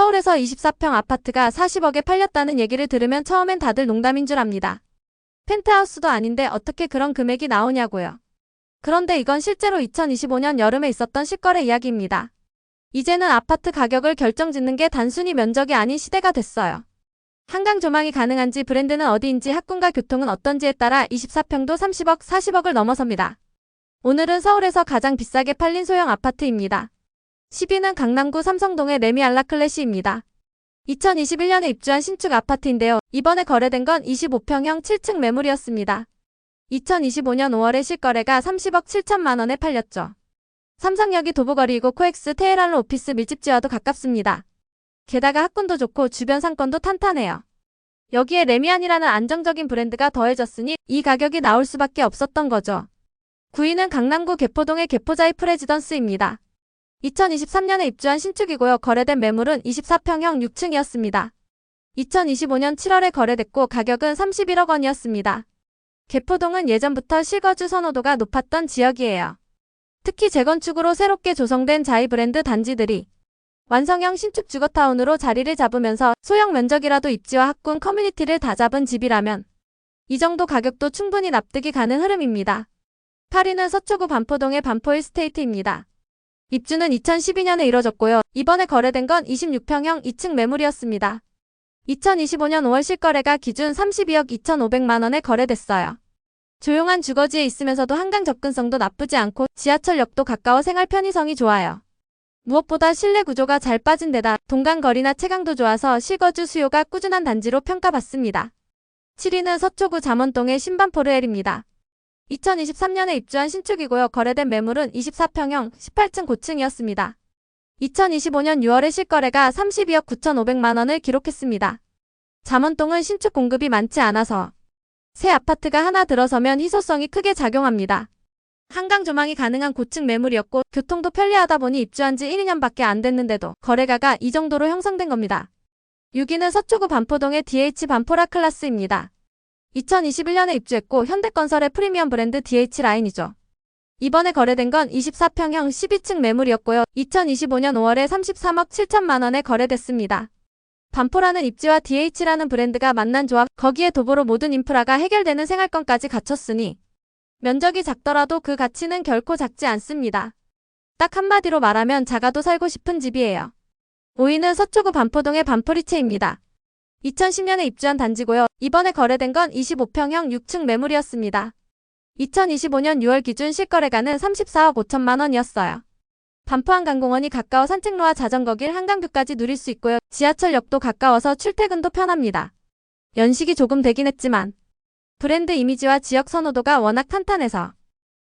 서울에서 24평 아파트가 40억에 팔렸다는 얘기를 들으면 처음엔 다들 농담인 줄 압니다. 펜트하우스도 아닌데 어떻게 그런 금액이 나오냐고요. 그런데 이건 실제로 2025년 여름에 있었던 실거래 이야기입니다. 이제는 아파트 가격을 결정짓는 게 단순히 면적이 아닌 시대가 됐어요. 한강 조망이 가능한지, 브랜드는 어디인지, 학군과 교통은 어떤지에 따라 24평도 30억, 40억을 넘어섭니다. 오늘은 서울에서 가장 비싸게 팔린 소형 아파트입니다. 10위는 강남구 삼성동의 레미알라 클래시입니다. 2021년에 입주한 신축 아파트인데요. 이번에 거래된 건 25평형 7층 매물이었습니다. 2025년 5월에 실거래가 30억 7천만 원에 팔렸죠. 삼성역이 도보거리이고 코엑스 테헤란로 오피스 밀집지와도 가깝습니다. 게다가 학군도 좋고 주변 상권도 탄탄해요. 여기에 레미안이라는 안정적인 브랜드가 더해졌으니 이 가격이 나올 수밖에 없었던 거죠. 9위는 강남구 개포동의 개포자이 프레지던스입니다. 2023년에 입주한 신축이고요. 거래된 매물은 24평형 6층이었습니다. 2025년 7월에 거래됐고 가격은 31억 원이었습니다. 개포동은 예전부터 실거주 선호도가 높았던 지역이에요. 특히 재건축으로 새롭게 조성된 자이 브랜드 단지들이 완성형 신축 주거타운으로 자리를 잡으면서 소형 면적이라도 입지와 학군 커뮤니티를 다 잡은 집이라면 이 정도 가격도 충분히 납득이 가는 흐름입니다. 8위는 서초구 반포동의 반포힐스테이트입니다. 입주는 2012년에 이뤄졌고요. 이번에 거래된 건 26평형 2층 매물이었습니다. 2025년 5월 실거래가 기준 32억 2,500만 원에 거래됐어요. 조용한 주거지에 있으면서도 한강 접근성도 나쁘지 않고 지하철역도 가까워 생활 편의성이 좋아요. 무엇보다 실내 구조가 잘 빠진 데다 동간거리나 채광도 좋아서 실거주 수요가 꾸준한 단지로 평가받습니다. 7위는 서초구 잠원동의 신반포르엘입니다. 2023년에 입주한 신축이고요. 거래된 매물은 24평형 18층 고층이었습니다. 2025년 6월에 실거래가 32억 9,500만 원을 기록했습니다. 잠원동은 신축 공급이 많지 않아서 새 아파트가 하나 들어서면 희소성이 크게 작용합니다. 한강 조망이 가능한 고층 매물이었고 교통도 편리하다 보니 입주한 지 1, 2년밖에 안 됐는데도 거래가가 이 정도로 형성된 겁니다. 6위는 서초구 반포동의 DH 반포라 클라스입니다. 2021년에 입주했고 현대건설의 프리미엄 브랜드 DH라인이죠. 이번에 거래된 건 24평형 12층 매물이었고요. 2025년 5월에 33억 7천만 원에 거래됐습니다. 반포라는 입지와 DH라는 브랜드가 만난 조합, 거기에 도보로 모든 인프라가 해결되는 생활권까지 갖췄으니 면적이 작더라도 그 가치는 결코 작지 않습니다. 딱 한마디로 말하면 작아도 살고 싶은 집이에요. 5위는 서초구 반포동의 반포리체입니다. 2010년에 입주한 단지고요. 이번에 거래된 건 25평형 6층 매물이었습니다. 2025년 6월 기준 실거래가는 34억 5천만 원이었어요. 반포한강공원이 가까워 산책로와 자전거길, 한강뷰까지 누릴 수 있고요. 지하철역도 가까워서 출퇴근도 편합니다. 연식이 조금 되긴 했지만 브랜드 이미지와 지역 선호도가 워낙 탄탄해서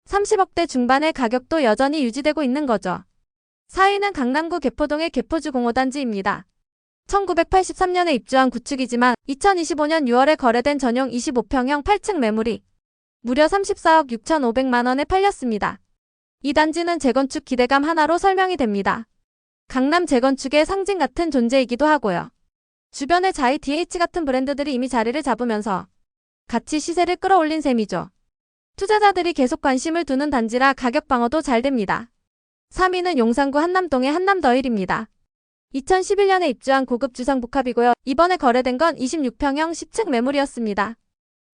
30억대 중반의 가격도 여전히 유지되고 있는 거죠. 4위는 강남구 개포동의 개포주 공호단지입니다. 1983년에 입주한 구축이지만 2025년 6월에 거래된 전용 25평형 8층 매물이 무려 34억 6,500만 원에 팔렸습니다. 이 단지는 재건축 기대감 하나로 설명이 됩니다. 강남 재건축의 상징 같은 존재이기도 하고요. 주변에 자이 DH 같은 브랜드들이 이미 자리를 잡으면서 같이 시세를 끌어올린 셈이죠. 투자자들이 계속 관심을 두는 단지라 가격 방어도 잘 됩니다. 3위는 용산구 한남동의 한남더힐입니다. 2011년에 입주한 고급 주상 복합이고요. 이번에 거래된 건 26평형 10층 매물이었습니다.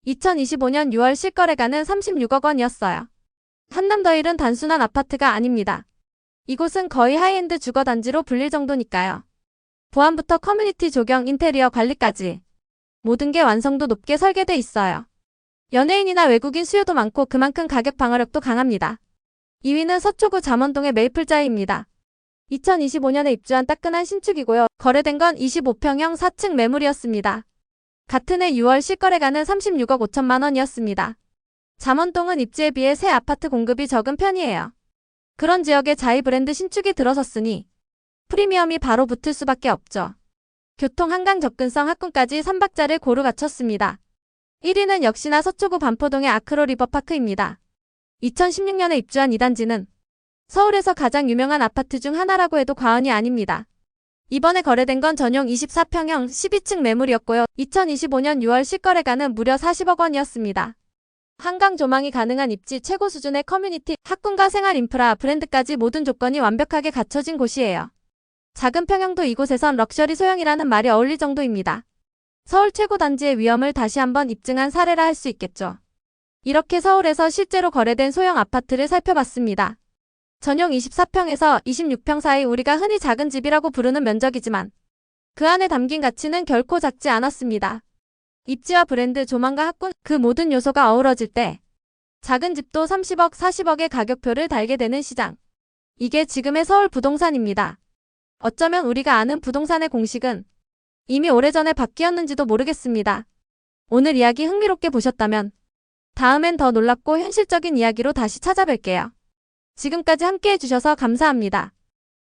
2025년 6월 실거래가는 36억 원이었어요. 한남더힐은 단순한 아파트가 아닙니다. 이곳은 거의 하이엔드 주거단지로 불릴 정도니까요. 보안부터 커뮤니티 조경, 인테리어 관리까지 모든 게 완성도 높게 설계돼 있어요. 연예인이나 외국인 수요도 많고 그만큼 가격 방어력도 강합니다. 2위는 서초구 잠원동의 메이플자이입니다. 2025년에 입주한 따끈한 신축이고요. 거래된 건 25평형 4층 매물이었습니다. 같은 해 6월 실거래가는 36억 5천만 원이었습니다. 잠원동은 입지에 비해 새 아파트 공급이 적은 편이에요. 그런 지역에 자이 브랜드 신축이 들어섰으니 프리미엄이 바로 붙을 수밖에 없죠. 교통, 한강 접근성, 학군까지 3박자를 고루 갖췄습니다. 1위는 역시나 서초구 반포동의 아크로 리버파크입니다. 2016년에 입주한 이 단지는 서울에서 가장 유명한 아파트 중 하나라고 해도 과언이 아닙니다. 이번에 거래된 건 전용 24평형 12층 매물이었고요. 2025년 6월 실거래가는 무려 40억 원이었습니다. 한강 조망이 가능한 입지, 최고 수준의 커뮤니티, 학군과 생활 인프라, 브랜드까지 모든 조건이 완벽하게 갖춰진 곳이에요. 작은 평형도 이곳에선 럭셔리 소형이라는 말이 어울릴 정도입니다. 서울 최고 단지의 위엄을 다시 한번 입증한 사례라 할 수 있겠죠. 이렇게 서울에서 실제로 거래된 소형 아파트를 살펴봤습니다. 전용 24평에서 26평 사이 우리가 흔히 작은 집이라고 부르는 면적이지만 그 안에 담긴 가치는 결코 작지 않았습니다. 입지와 브랜드, 조망과 학군, 그 모든 요소가 어우러질 때 작은 집도 30억, 40억의 가격표를 달게 되는 시장. 이게 지금의 서울 부동산입니다. 어쩌면 우리가 아는 부동산의 공식은 이미 오래전에 바뀌었는지도 모르겠습니다. 오늘 이야기 흥미롭게 보셨다면 다음엔 더 놀랍고 현실적인 이야기로 다시 찾아뵐게요. 지금까지 함께 해주셔서 감사합니다.